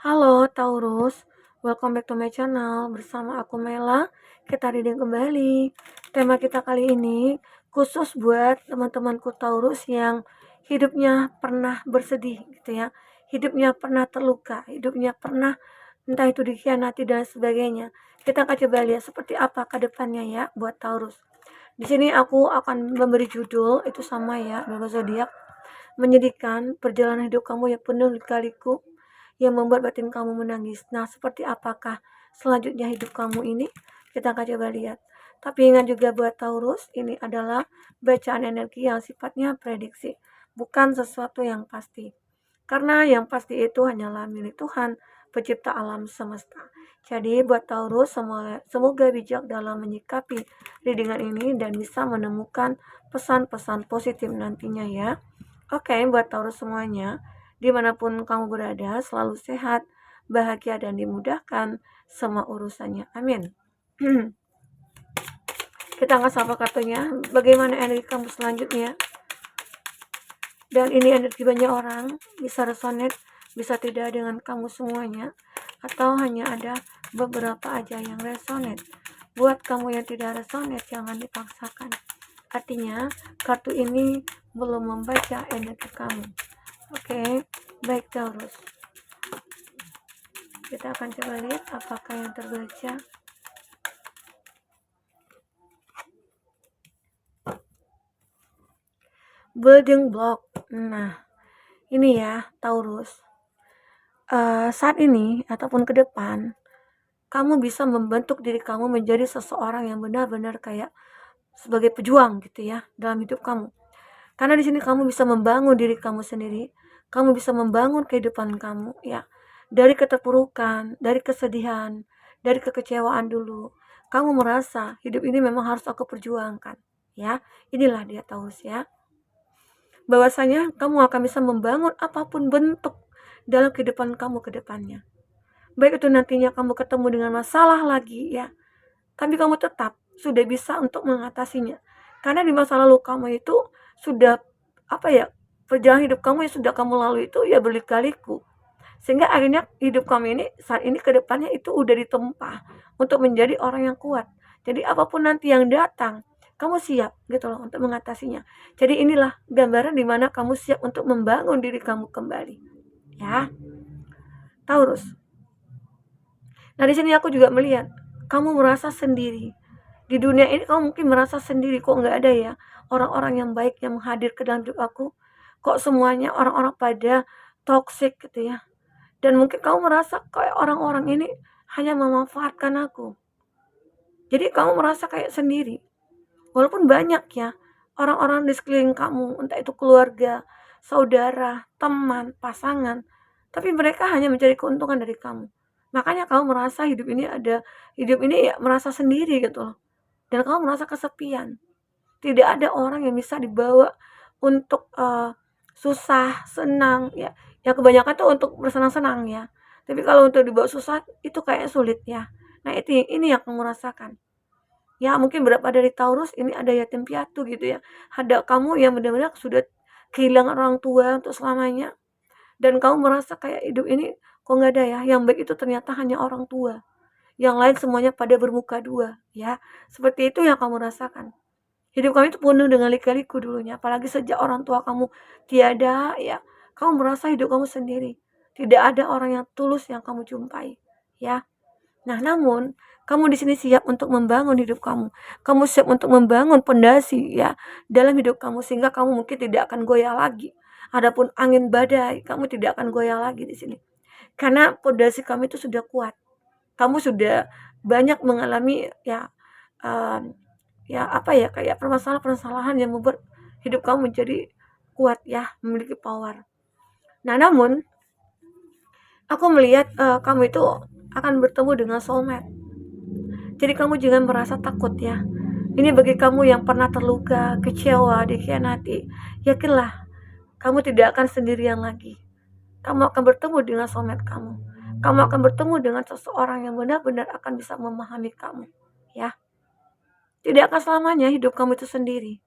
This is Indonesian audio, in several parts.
Halo Taurus, welcome back to my channel. Bersama aku Mela, kita reading kembali. Tema kita kali ini khusus buat teman-temanku Taurus yang hidupnya pernah bersedih gitu ya. Hidupnya pernah terluka, hidupnya pernah entah itu dikhianati dan sebagainya. Kita akan coba lihat seperti apa ke depannya ya buat Taurus. Di sini aku akan memberi judul itu sama ya, Dono Zodiak. Menyedihkan perjalanan hidup kamu yang penuh lika-liku yang membuat batin kamu menangis. Nah, seperti apakah selanjutnya hidup kamu ini? Kita akan coba lihat. Tapi ingat juga buat Taurus, ini adalah bacaan energi yang sifatnya prediksi, bukan sesuatu yang pasti. Karena yang pasti itu hanyalah milik Tuhan, pencipta alam semesta. Jadi buat Taurus, semoga bijak dalam menyikapi readingan ini dan bisa menemukan pesan-pesan positif nantinya ya. Oke, buat Taurus semuanya, dimanapun kamu berada, selalu sehat, bahagia, dan dimudahkan semua urusannya. Amin. Kita angkat sampel kartunya. Bagaimana energi kamu selanjutnya? Dan ini energi banyak orang, bisa resonate, bisa tidak dengan kamu semuanya, atau hanya ada beberapa aja yang resonate. Buat kamu yang tidak resonate, jangan dipaksakan. Artinya, kartu ini belum membaca energi kamu. Oke, baik Taurus. Kita akan coba lihat apakah yang terbaca. Building block. Nah, ini ya Taurus. Saat ini ataupun ke depan, kamu bisa membentuk diri kamu menjadi seseorang yang benar-benar kayak sebagai pejuang gitu ya dalam hidup kamu. Karena di sini kamu bisa membangun diri kamu sendiri, kamu bisa membangun kehidupan kamu ya. Dari keterpurukan, dari kesedihan, dari kekecewaan dulu. Kamu merasa hidup ini memang harus aku perjuangkan ya. Inilah dia Taurus ya. Bahwasanya kamu akan bisa membangun apapun bentuk dalam kehidupan kamu ke depannya. Baik itu nantinya kamu ketemu dengan masalah lagi ya, tapi kamu tetap sudah bisa untuk mengatasinya. Karena di masa lalu kamu itu sudah perjalanan hidup kamu yang sudah kamu lalui itu ya berliku-liku. Sehingga akhirnya hidup kamu ini saat ini ke depannya itu udah ditempa untuk menjadi orang yang kuat. Jadi apapun nanti yang datang, kamu siap gitu loh untuk mengatasinya. Jadi inilah gambaran di mana kamu siap untuk membangun diri kamu kembali. Ya, Taurus. Nah, di sini aku juga melihat kamu merasa sendiri. Di dunia ini kamu mungkin merasa sendiri, kok nggak ada ya orang-orang yang baik yang menghadir ke dalam hidup aku. Kok semuanya orang-orang pada toxic gitu ya. Dan mungkin kamu merasa kayak orang-orang ini hanya memanfaatkan aku. Jadi kamu merasa kayak sendiri. Walaupun banyak ya orang-orang di sekeliling kamu, entah itu keluarga, saudara, teman, pasangan, tapi mereka hanya mencari keuntungan dari kamu. Makanya kamu merasa hidup ini ya merasa sendiri gitu loh. Dan kamu merasa kesepian. Tidak ada orang yang bisa dibawa untuk susah, senang ya. Ya kebanyakan tuh untuk bersenang-senang ya. Tapi kalau untuk dibawa susah itu kayak sulit ya. Nah, ini yang kamu rasakan. Ya, mungkin berapa dari Taurus ini ada yatim piatu gitu ya. Ada kamu yang benar-benar sudah kehilangan orang tua untuk selamanya. Dan kamu merasa kayak hidup ini kok nggak ada ya. Yang baik itu ternyata hanya orang tua. Yang lain semuanya pada bermuka dua ya. Seperti itu yang kamu rasakan. Hidup kamu itu penuh dengan lika-liku dulunya, apalagi sejak orang tua kamu tiada ya, kamu merasa hidup kamu sendiri. Tidak ada orang yang tulus yang kamu jumpai, ya. Nah, namun kamu di sini siap untuk membangun hidup kamu. Kamu siap untuk membangun pondasi ya dalam hidup kamu sehingga kamu mungkin tidak akan goyah lagi. Adapun angin badai, kamu tidak akan goyah lagi di sini. Karena pondasi kamu itu sudah kuat. Kamu sudah banyak mengalami ya kayak permasalahan-permasalahan yang membuat hidup kamu menjadi kuat ya, memiliki power. Nah, namun aku melihat kamu itu akan bertemu dengan soulmate. Jadi kamu jangan merasa takut ya. Ini bagi kamu yang pernah terluka, kecewa, dikhianati. Yakinlah, kamu tidak akan sendirian lagi. Kamu akan bertemu dengan soulmate kamu. Kamu akan bertemu dengan seseorang yang benar-benar akan bisa memahami kamu. Ya, tidak akan selamanya hidup kamu itu sendiri.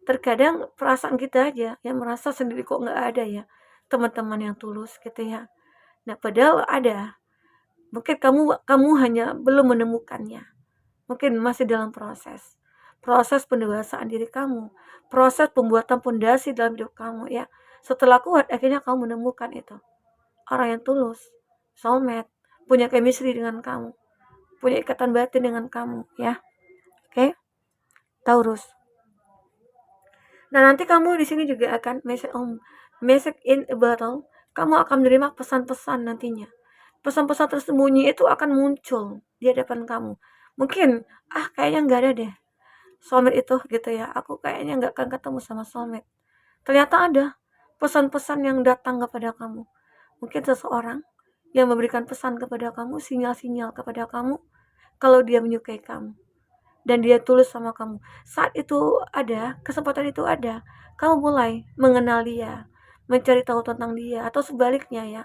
Terkadang perasaan kita aja yang merasa sendiri kok nggak ada ya teman-teman yang tulus gitu ya. Nah, padahal ada. Mungkin kamu hanya belum menemukannya. Mungkin masih dalam proses pendewasaan diri kamu, proses pembuatan pondasi dalam hidup kamu ya. Setelah kuat, akhirnya kamu menemukan itu. Orang yang tulus, soulmate, punya chemistry dengan kamu, punya ikatan batin dengan kamu ya. Oke? Taurus. Nah, nanti kamu di sini juga akan message in a bottle. Kamu akan menerima pesan-pesan nantinya. Pesan-pesan tersembunyi itu akan muncul di hadapan kamu. Mungkin, kayaknya nggak ada deh soulmate itu gitu ya. Aku kayaknya nggak akan ketemu sama soulmate. Ternyata ada pesan-pesan yang datang kepada kamu. Mungkin seseorang yang memberikan pesan kepada kamu, sinyal-sinyal kepada kamu kalau dia menyukai kamu dan dia tulus sama kamu. Saat itu ada, kesempatan itu ada, kamu mulai mengenal dia, mencari tahu tentang dia, atau sebaliknya ya,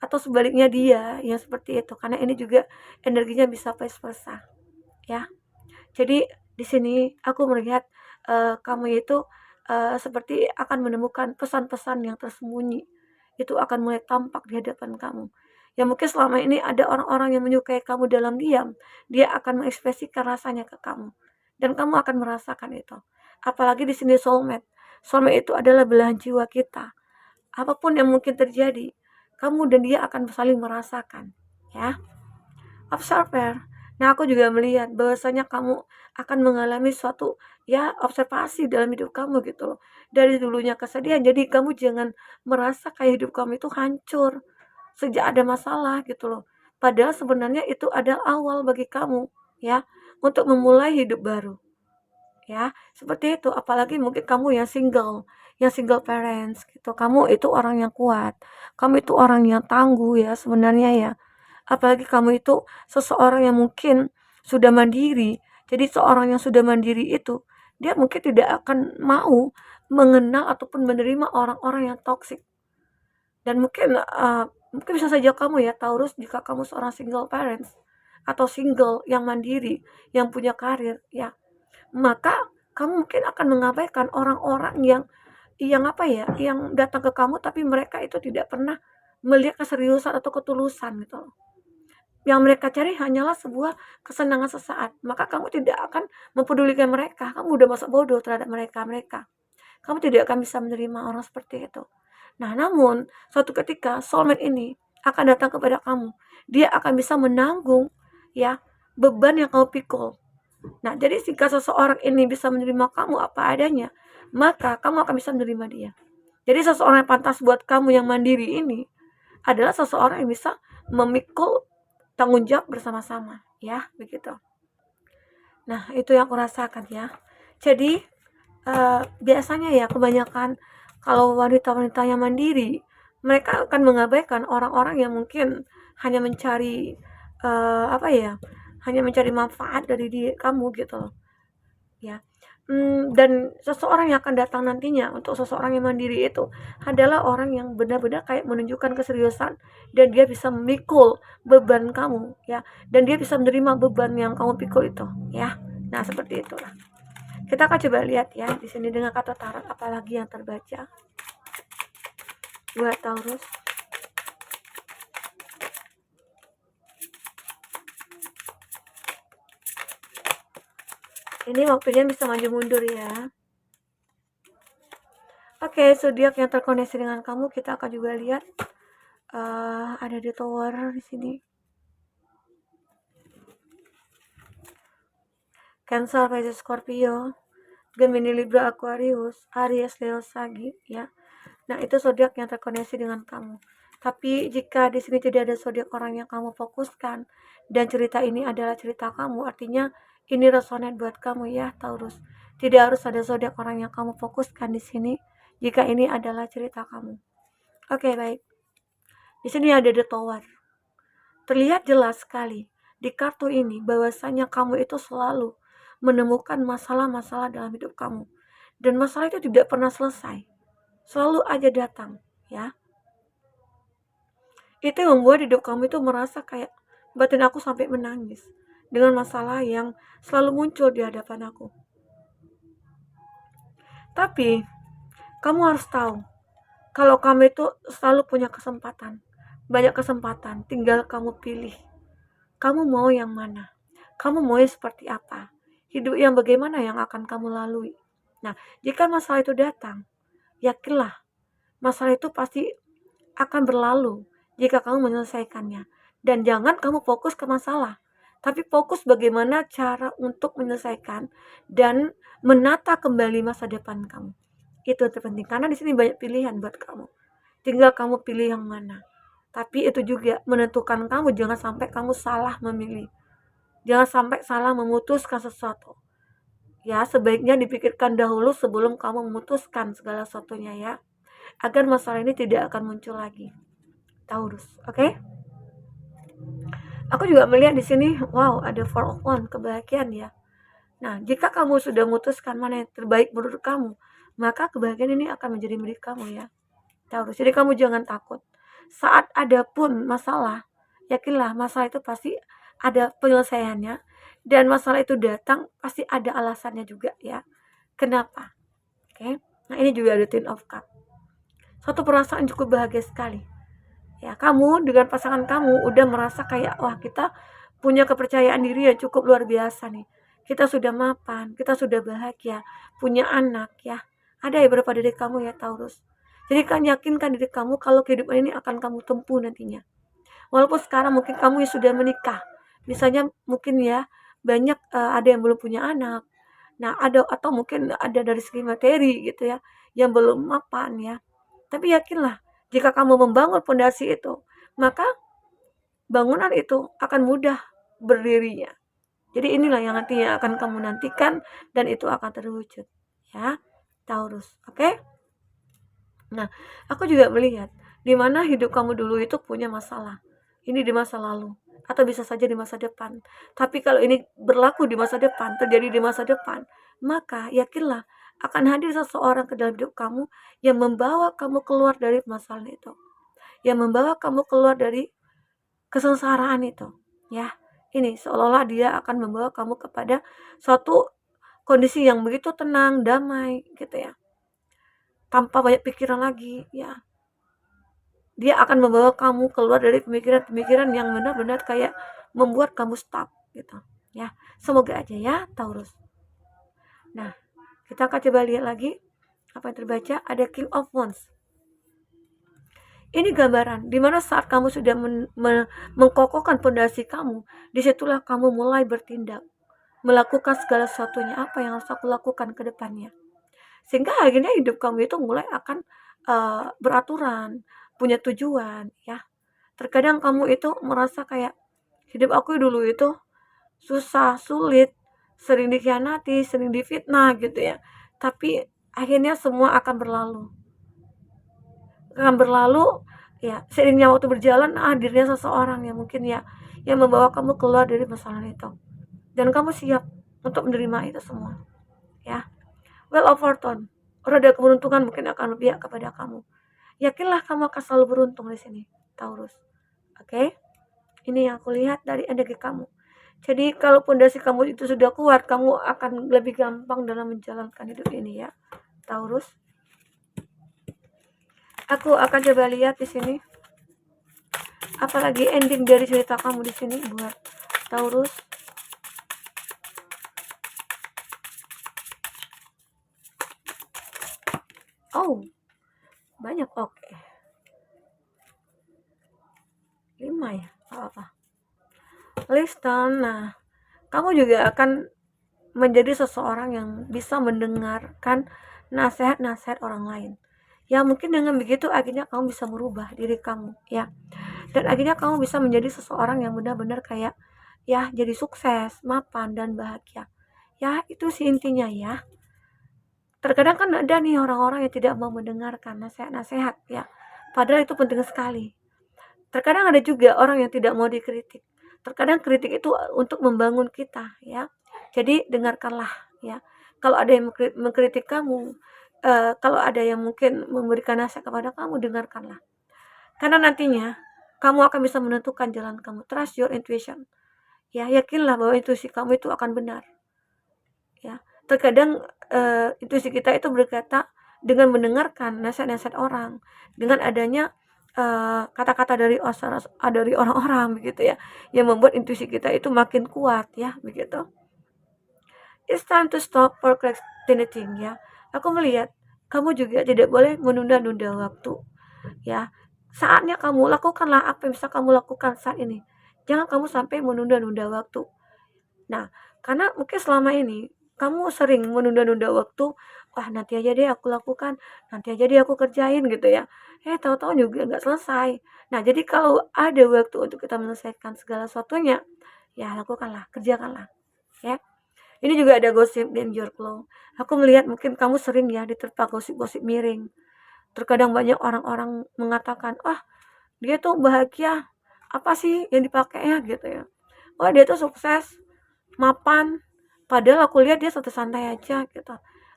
atau sebaliknya dia yang seperti itu, karena ini juga energinya bisa vice versa ya. Jadi di sini aku melihat kamu itu seperti akan menemukan pesan-pesan yang tersembunyi, itu akan mulai tampak di hadapan kamu. Ya mungkin selama ini ada orang-orang yang menyukai kamu dalam diam, dia akan mengekspresikan rasanya ke kamu, dan kamu akan merasakan itu. Apalagi di sini soulmate. Soulmate itu adalah belahan jiwa kita. Apapun yang mungkin terjadi, kamu dan dia akan saling merasakan, ya. Observer. Nah, aku juga melihat bahwasanya kamu akan mengalami suatu ya observasi dalam hidup kamu gitu loh. Dari dulunya kesedihan, jadi kamu jangan merasa kayak hidup kamu itu hancur sejak ada masalah gitu loh. Padahal sebenarnya itu adalah awal bagi kamu ya untuk memulai hidup baru. Ya, seperti itu. Apalagi mungkin kamu yang single parents gitu. Kamu itu orang yang kuat. Kamu itu orang yang tangguh ya sebenarnya ya. Apalagi kamu itu seseorang yang mungkin sudah mandiri. Jadi seorang yang sudah mandiri itu, dia mungkin tidak akan mau mengenal ataupun menerima orang-orang yang toksik. Dan mungkin bisa saja kamu ya Taurus, jika kamu seorang single parents atau single yang mandiri, yang punya karir ya, maka kamu mungkin akan mengabaikan orang-orang yang apa ya, yang datang ke kamu tapi mereka itu tidak pernah melihat keseriusan atau ketulusan gitu loh. Yang mereka cari hanyalah sebuah kesenangan sesaat, maka kamu tidak akan mempedulikan mereka, kamu udah masa bodoh terhadap mereka. Kamu tidak akan bisa menerima orang seperti itu. Nah, namun suatu ketika soulmate ini akan datang kepada kamu. Dia akan bisa menanggung ya beban yang kamu pikul. Nah, jadi jika seseorang ini bisa menerima kamu apa adanya, maka kamu akan bisa menerima dia. Jadi seseorang yang pantas buat kamu yang mandiri ini adalah seseorang yang bisa memikul tanggung jawab bersama-sama, ya, begitu. Nah, itu yang aku rasakan ya. Jadi biasanya ya kebanyakan kalau wanita-wanita yang mandiri, mereka akan mengabaikan orang-orang yang mungkin hanya mencari apa ya, hanya mencari manfaat dari kamu gitu loh, ya. Dan seseorang yang akan datang nantinya untuk seseorang yang mandiri itu adalah orang yang benar-benar kayak menunjukkan keseriusan dan dia bisa memikul beban kamu ya, dan dia bisa menerima beban yang kamu pikul itu ya. Nah, seperti itulah. Kita akan coba lihat ya di sini dengan kata tarot apalagi yang terbaca buat Taurus. Ini waktunya bisa maju mundur ya. Oke, zodiak yang terkoneksi dengan kamu kita akan juga lihat ada di Tower di sini. Cancer, Pisces, Scorpio, Gemini, Libra, Aquarius, Aries, Leo, Sagi ya. Nah, itu zodiak yang terkoneksi dengan kamu. Tapi jika di sini tidak ada zodiak orang yang kamu fokuskan dan cerita ini adalah cerita kamu, artinya ini resonate buat kamu ya, Taurus. Tidak harus ada zodiak orang yang kamu fokuskan di sini jika ini adalah cerita kamu. Oke, baik. Di sini ada The Tower. Terlihat jelas sekali di kartu ini bahwasanya kamu itu selalu menemukan masalah-masalah dalam hidup kamu. Dan masalah itu tidak pernah selesai. Selalu aja datang, ya. Itu yang membuat hidup kamu itu merasa kayak batin aku sampai menangis dengan masalah yang selalu muncul di hadapan aku. Tapi kamu harus tahu kalau kamu itu selalu punya kesempatan banyak kesempatan, tinggal kamu pilih. Kamu mau yang mana? Kamu mau seperti apa? Hidup yang bagaimana yang akan kamu lalui? Nah, jika masalah itu datang, yakinlah masalah itu pasti akan berlalu jika kamu menyelesaikannya. Dan jangan kamu fokus ke masalah, tapi fokus bagaimana cara untuk menyelesaikan dan menata kembali masa depan kamu. Itu yang terpenting, karena di sini banyak pilihan buat kamu. Tinggal kamu pilih yang mana. Tapi itu juga menentukan kamu, jangan sampai kamu salah memilih. Jangan sampai salah memutuskan sesuatu. Ya, sebaiknya dipikirkan dahulu sebelum kamu memutuskan segala sesuatunya ya. Agar masalah ini tidak akan muncul lagi. Taurus, oke? Aku juga melihat di sini, wow, ada Four of Wands, kebahagiaan ya. Nah, jika kamu sudah memutuskan mana yang terbaik menurut kamu, maka kebahagiaan ini akan menjadi milik kamu ya. Taurus, jadi kamu jangan takut. Saat ada pun masalah, yakinlah masalah itu pasti ada penyelesaiannya. Dan masalah itu datang, pasti ada alasannya juga ya. Kenapa? Oke, nah ini juga ada Ten of Cups. Suatu perasaan cukup bahagia sekali. Ya, kamu dengan pasangan kamu udah merasa kayak, wah kita punya kepercayaan diri yang cukup luar biasa nih. Kita sudah mapan, kita sudah bahagia, punya anak ya. Ada beberapa dari kamu ya Taurus. Jadi kan yakinkan diri kamu kalau kehidupan ini akan kamu tempuh nantinya. Walaupun sekarang mungkin kamu yang sudah menikah. Misalnya mungkin ya banyak ada yang belum punya anak. Nah, ada atau mungkin ada dari segi materi gitu ya yang belum mapan ya. Tapi yakinlah jika kamu membangun fondasi itu, maka bangunan itu akan mudah berdirinya. Jadi inilah yang nantinya akan kamu nantikan dan itu akan terwujud. Ya, Taurus. Oke? Nah, aku juga melihat di mana hidup kamu dulu itu punya masalah. Ini di masa lalu atau bisa saja di masa depan. Tapi kalau ini berlaku di masa depan, terjadi di masa depan, maka yakinlah akan hadir seseorang ke dalam hidup kamu yang membawa kamu keluar dari masalah itu. Yang membawa kamu keluar dari kesengsaraan itu. Ya, ini seolah-olah dia akan membawa kamu kepada suatu kondisi yang begitu tenang, damai gitu ya. Tanpa banyak pikiran lagi ya. Dia akan membawa kamu keluar dari pemikiran-pemikiran yang benar-benar kayak membuat kamu stuck gitu ya. Semoga aja ya Taurus. Nah, kita akan coba lihat lagi apa yang terbaca. Ada King of Wands. Ini gambaran dimana saat kamu sudah mengkokohkan fondasi kamu, disitulah kamu mulai bertindak, melakukan segala sesuatunya apa yang harus aku lakukan ke depannya. Sehingga akhirnya hidup kamu itu mulai akan beraturan, punya tujuan ya. Terkadang kamu itu merasa kayak hidup aku dulu itu susah, sulit, sering dikhianati, sering difitnah gitu ya. Tapi akhirnya semua akan berlalu. Ya, seiringnya waktu berjalan hadirnya seseorang yang mungkin ya yang membawa kamu keluar dari masalah itu. Dan kamu siap untuk menerima itu semua. Ya. Wheel of Fortune, roda keberuntungan mungkin akan berpihak kepada kamu. Yakinlah kamu akan selalu beruntung di sini, Taurus. Oke? Ini yang aku lihat dari energi kamu. Jadi kalau fondasi kamu itu sudah kuat, kamu akan lebih gampang dalam menjalankan hidup ini ya, Taurus. Aku akan coba lihat di sini. Apalagi ending dari cerita kamu di sini buat Taurus. Oh, banyak. Oke. 5 ya, apa-apa. Listen, nah, kamu juga akan menjadi seseorang yang bisa mendengarkan nasihat-nasihat orang lain. Ya mungkin dengan begitu akhirnya kamu bisa merubah diri kamu ya. Dan akhirnya kamu bisa menjadi seseorang yang benar-benar kayak ya jadi sukses, mapan dan bahagia. Ya itu sih intinya ya. Terkadang kan ada nih orang-orang yang tidak mau mendengarkan nasihat-nasihat ya. Padahal itu penting sekali. Terkadang ada juga orang yang tidak mau dikritik. Terkadang kritik itu untuk membangun kita ya. Jadi dengarkanlah ya. Kalau ada yang mengkritik kamu, kalau ada yang mungkin memberikan nasihat kepada kamu, dengarkanlah. Karena nantinya kamu akan bisa menentukan jalan kamu. Trust your intuition. Ya, yakinlah bahwa intuisi kamu itu akan benar. Ya, terkadang intuisi kita itu berkata dengan mendengarkan nasihat-nasihat orang, dengan adanya kata-kata dari dari orang-orang begitu ya, yang membuat intuisi kita itu makin kuat ya, begitu. It's time to stop procrastinating ya. Aku melihat kamu juga tidak boleh menunda-nunda waktu ya. Saatnya kamu lakukanlah apa yang bisa kamu lakukan saat ini. Jangan kamu sampai menunda-nunda waktu. Nah, karena mungkin selama ini kamu sering menunda-nunda waktu, wah nanti aja deh aku lakukan, nanti aja deh aku kerjain gitu ya. Tahu-tahu juga nggak selesai. Nah, jadi kalau ada waktu untuk kita menyelesaikan segala sesuatunya, ya lakukanlah, kerjakanlah, ya. Ini juga ada gosip di your flow. Aku melihat mungkin kamu sering ya diterpa gosip-gosip miring. Terkadang banyak orang-orang mengatakan, "Ah, dia tuh bahagia. Apa sih yang dipakainya?" gitu ya. "Wah, dia tuh sukses, mapan." Padahal aku lihat dia santai-santai aja gitu.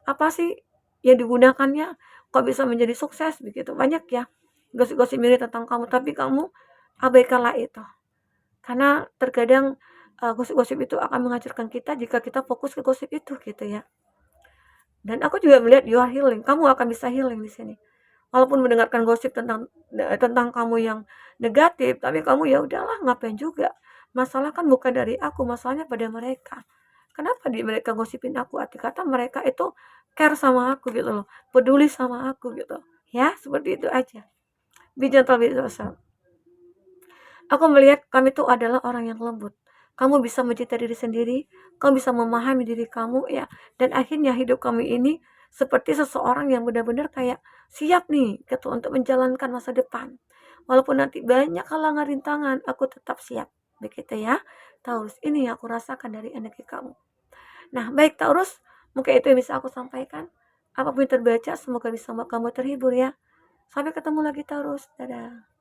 Apa sih yang digunakannya? Kok bisa menjadi sukses begitu? Banyak ya gosip-gosip miring tentang kamu, tapi kamu abaikanlah itu. Karena terkadang gosip-gosip itu akan menghancurkan kita jika kita fokus ke gosip itu gitu ya. Dan aku juga melihat you are healing, kamu akan bisa healing di sini. Walaupun mendengarkan gosip tentang kamu yang negatif, tapi kamu ya udahlah ngapain juga. Masalah kan bukan dari aku, masalahnya pada mereka. Kenapa mereka gosipin aku? Arti kata mereka itu care sama aku gitu loh, peduli sama aku gitu. Ya, seperti itu aja. Be gentle with yourself. Aku melihat kamu itu adalah orang yang lembut. Kamu bisa mencintai diri sendiri, kamu bisa memahami diri kamu ya, dan akhirnya hidup kamu ini seperti seseorang yang benar-benar kayak siap nih gitu untuk menjalankan masa depan. Walaupun nanti banyak halangan rintangan, aku tetap siap. Begitu ya, Taurus. Ini yang aku rasakan dari energi kamu. Nah, baik Taurus, mungkin itu yang bisa aku sampaikan. Apapun yang terbaca, semoga bisa membuat kamu terhibur ya. Sampai ketemu lagi Taurus. Dadah.